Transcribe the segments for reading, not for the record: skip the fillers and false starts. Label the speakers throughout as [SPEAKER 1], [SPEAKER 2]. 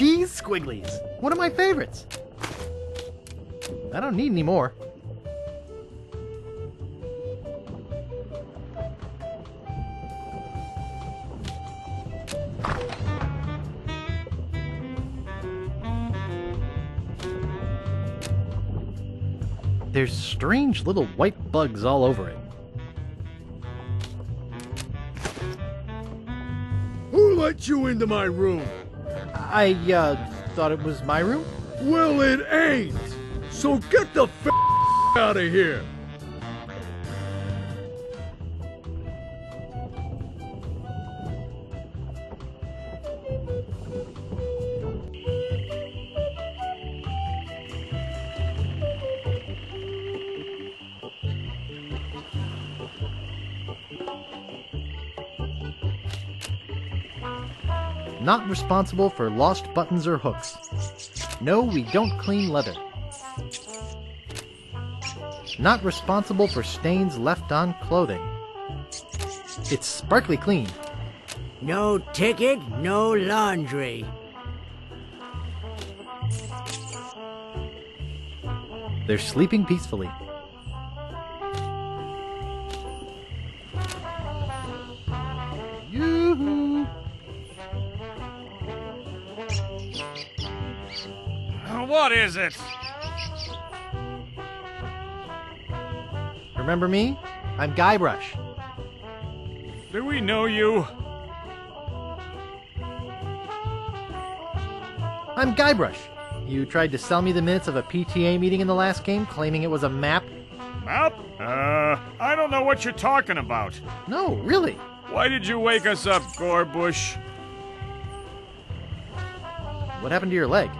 [SPEAKER 1] cheese squigglies. One of my favorites. I don't need any more. There's strange little white bugs all over it.
[SPEAKER 2] Who let you into my room?
[SPEAKER 1] I, thought it was my room?
[SPEAKER 2] Well, it ain't! So get the f*** out of here!
[SPEAKER 1] Not responsible for lost buttons or hooks. No, we don't clean leather. Not responsible for stains left on clothing. It's sparkly clean.
[SPEAKER 3] No ticket, no laundry.
[SPEAKER 1] They're sleeping peacefully. Yoo-hoo!
[SPEAKER 4] What is it?
[SPEAKER 1] Remember me? I'm Guybrush.
[SPEAKER 4] Do we know you?
[SPEAKER 1] I'm Guybrush. You tried to sell me the minutes of a PTA meeting in the last game, claiming it was a map?
[SPEAKER 4] Map? I don't know what you're talking about.
[SPEAKER 1] No, really.
[SPEAKER 4] Why did you wake us up, Gorbush?
[SPEAKER 1] What happened to your leg?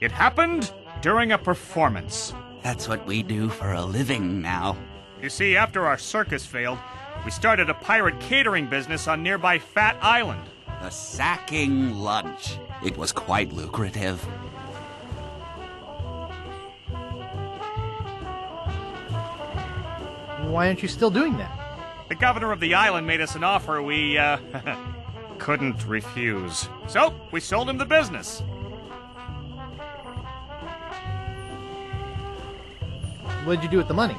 [SPEAKER 4] It happened during a performance.
[SPEAKER 5] That's what we do for a living now.
[SPEAKER 4] You see, after our circus failed, we started a pirate catering business on nearby Fat Island.
[SPEAKER 5] The sacking lunch. It was quite lucrative.
[SPEAKER 1] Why aren't you still doing that?
[SPEAKER 4] The governor of the island made us an offer we, couldn't refuse. So, we sold him the business.
[SPEAKER 1] What did you do with the money?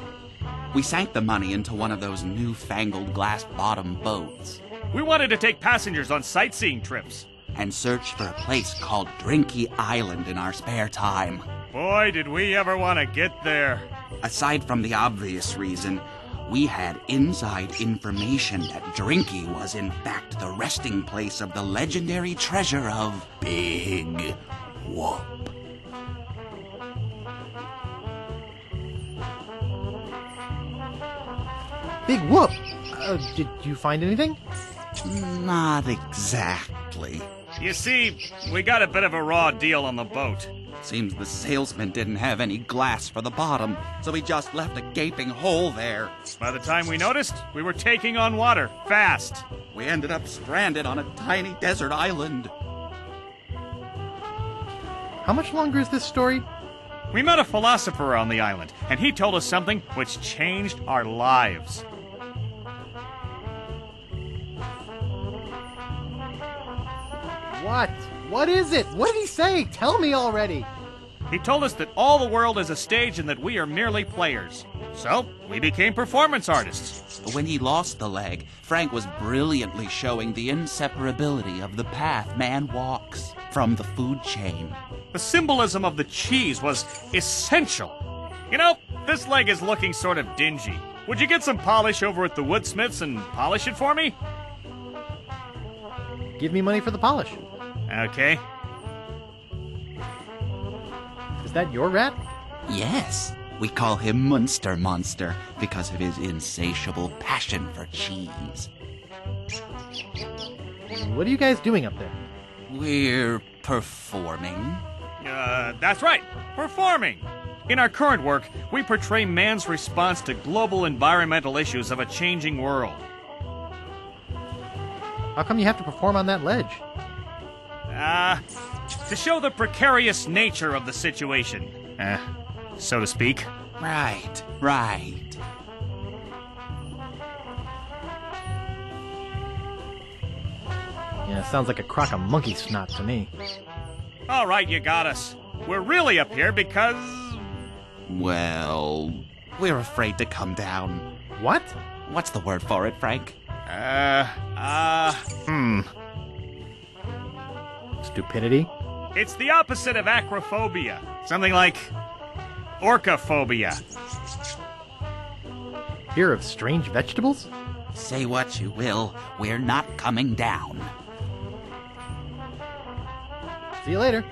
[SPEAKER 5] We sank the money into one of those newfangled glass-bottom boats.
[SPEAKER 4] We wanted to take passengers on sightseeing trips.
[SPEAKER 5] And search for a place called Drinky Island in our spare time.
[SPEAKER 4] Boy, did we ever want to get there.
[SPEAKER 5] Aside from the obvious reason, we had inside information that Drinky was in fact the resting place of the legendary treasure of Big Whoop.
[SPEAKER 1] Big Whoop! Did you find anything?
[SPEAKER 5] Not exactly.
[SPEAKER 4] You see, we got a bit of a raw deal on the boat.
[SPEAKER 5] Seems the salesman didn't have any glass for the bottom, so he just left a gaping hole there.
[SPEAKER 4] By the time we noticed, we were taking on water, fast.
[SPEAKER 5] We ended up stranded on a tiny desert island.
[SPEAKER 1] How much longer is this story?
[SPEAKER 4] We met a philosopher on the island, and he told us something which changed our lives.
[SPEAKER 1] What? What is it? What did he say? Tell me already!
[SPEAKER 4] He told us that all the world is a stage and that we are merely players. So, we became performance artists.
[SPEAKER 5] When he lost the leg, Frank was brilliantly showing the inseparability of the path man walks from the food chain.
[SPEAKER 4] The symbolism of the cheese was essential. You know, this leg is looking sort of dingy. Would you get some polish over at the Woodsmiths and polish it for me?
[SPEAKER 1] Give me money for the polish.
[SPEAKER 4] Okay.
[SPEAKER 1] Is that your rat?
[SPEAKER 5] Yes, we call him Munster Monster because of his insatiable passion for cheese.
[SPEAKER 1] What are you guys doing up there?
[SPEAKER 5] We're performing.
[SPEAKER 4] That's right, performing. In our current work, we portray man's response to global environmental issues of a changing world.
[SPEAKER 1] How come you have to perform on that ledge?
[SPEAKER 4] To show the precarious nature of the situation, so to speak.
[SPEAKER 5] Right.
[SPEAKER 1] Yeah, sounds like a crock of monkey snot to me.
[SPEAKER 4] All right, you got us. We're really up here because...
[SPEAKER 5] Well, we're afraid to come down.
[SPEAKER 1] What?
[SPEAKER 5] What's the word for it, Frank?
[SPEAKER 1] Stupidity?
[SPEAKER 4] It's the opposite of acrophobia. Something like orcophobia.
[SPEAKER 1] Fear of strange vegetables?
[SPEAKER 5] Say what you will, we're not coming down.
[SPEAKER 1] See you later.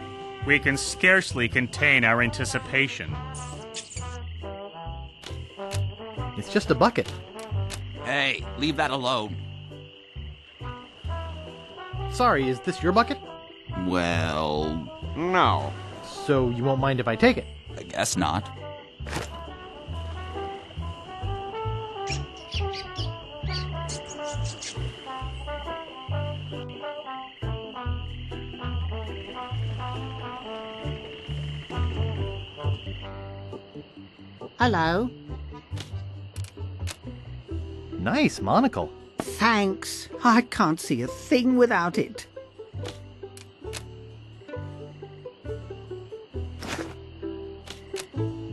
[SPEAKER 4] We can scarcely contain our anticipation.
[SPEAKER 1] It's just a bucket.
[SPEAKER 5] Hey, leave that alone.
[SPEAKER 1] Sorry, is this your bucket?
[SPEAKER 5] Well, no.
[SPEAKER 1] So you won't mind if I take it?
[SPEAKER 5] I guess not.
[SPEAKER 3] Hello.
[SPEAKER 1] Nice monocle.
[SPEAKER 3] Thanks. I can't see a thing without it.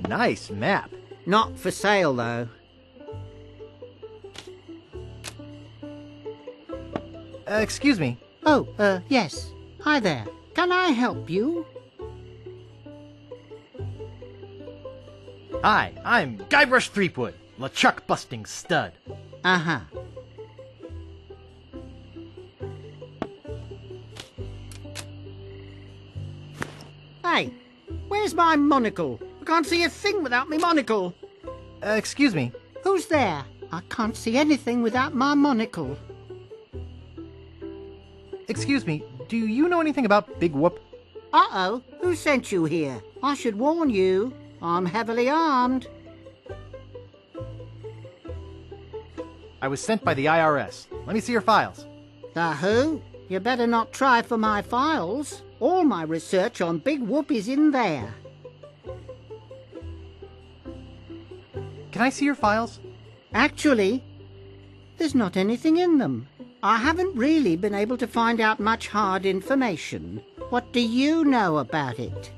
[SPEAKER 1] Nice map.
[SPEAKER 3] Not for sale, though.
[SPEAKER 1] Excuse me.
[SPEAKER 3] Oh, yes. Hi there. Can I help you?
[SPEAKER 1] Hi, I'm Guybrush Threepwood, Lechuck busting stud.
[SPEAKER 3] Uh-huh. Hey, where's my monocle? I can't see a thing without my monocle.
[SPEAKER 1] Excuse me.
[SPEAKER 3] Who's there? I can't see anything without my monocle.
[SPEAKER 1] Excuse me, do you know anything about Big Whoop?
[SPEAKER 3] Uh-oh, who sent you here? I should warn you, I'm heavily armed.
[SPEAKER 1] I was sent by the IRS. Let me see your files.
[SPEAKER 3] The who? You better not try for my files. All my research on Big Whoop is in there.
[SPEAKER 1] Can I see your files?
[SPEAKER 3] Actually, there's not anything in them. I haven't really been able to find out much hard information. What do you know about it?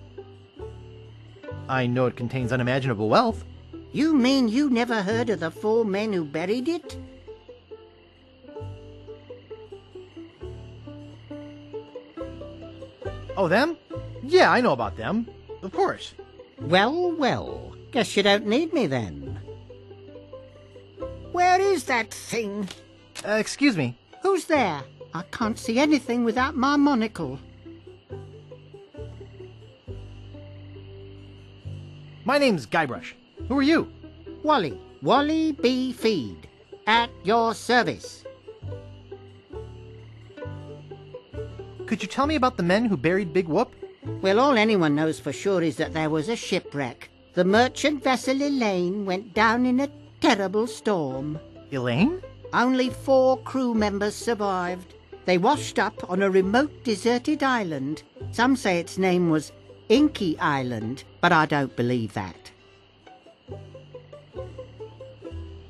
[SPEAKER 1] I know it contains unimaginable wealth.
[SPEAKER 3] You mean you never heard of the 4 men who buried it?
[SPEAKER 1] Oh, them? Yeah, I know about them. Of course.
[SPEAKER 3] Well, well, guess you don't need me then. Where is that thing?
[SPEAKER 1] Excuse me.
[SPEAKER 3] Who's there? I can't see anything without my monocle.
[SPEAKER 1] My name's Guybrush. Who are you?
[SPEAKER 3] Wally. Wally B. Feed. At your service.
[SPEAKER 1] Could you tell me about the men who buried Big Whoop?
[SPEAKER 3] Well, all anyone knows for sure is that there was a shipwreck. The merchant vessel Elaine went down in a terrible storm.
[SPEAKER 1] Elaine?
[SPEAKER 3] Only 4 crew members survived. They washed up on a remote deserted island. Some say its name was Inky Island, but I don't believe that.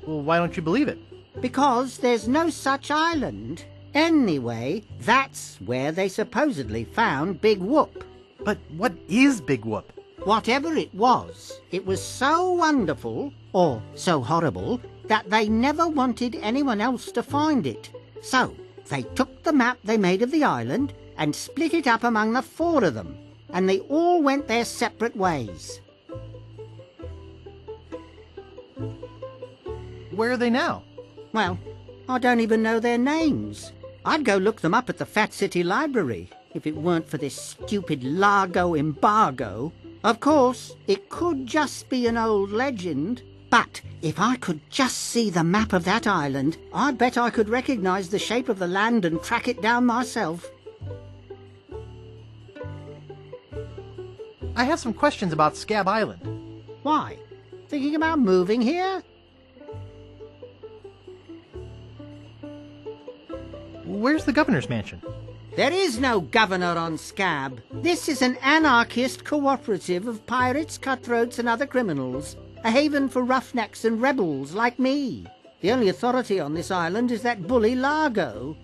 [SPEAKER 1] Well, why don't you believe it?
[SPEAKER 3] Because there's no such island. Anyway, that's where they supposedly found Big Whoop.
[SPEAKER 1] But what is Big Whoop?
[SPEAKER 3] Whatever it was so wonderful, or so horrible, that they never wanted anyone else to find it. So, they took the map they made of the island and split it up among the 4 of them, and they all went their separate ways.
[SPEAKER 1] Where are they now?
[SPEAKER 3] Well, I don't even know their names. I'd go look them up at the Fat City Library, if it weren't for this stupid Largo embargo. Of course, it could just be an old legend, but if I could just see the map of that island, I'd bet I could recognize the shape of the land and track it down myself.
[SPEAKER 1] I have some questions about Scab Island.
[SPEAKER 3] Why? Thinking about moving here?
[SPEAKER 1] Where's the governor's mansion?
[SPEAKER 3] There is no governor on Scab. This is an anarchist cooperative of pirates, cutthroats and other criminals. A haven for roughnecks and rebels like me. The only authority on this island is that bully Largo.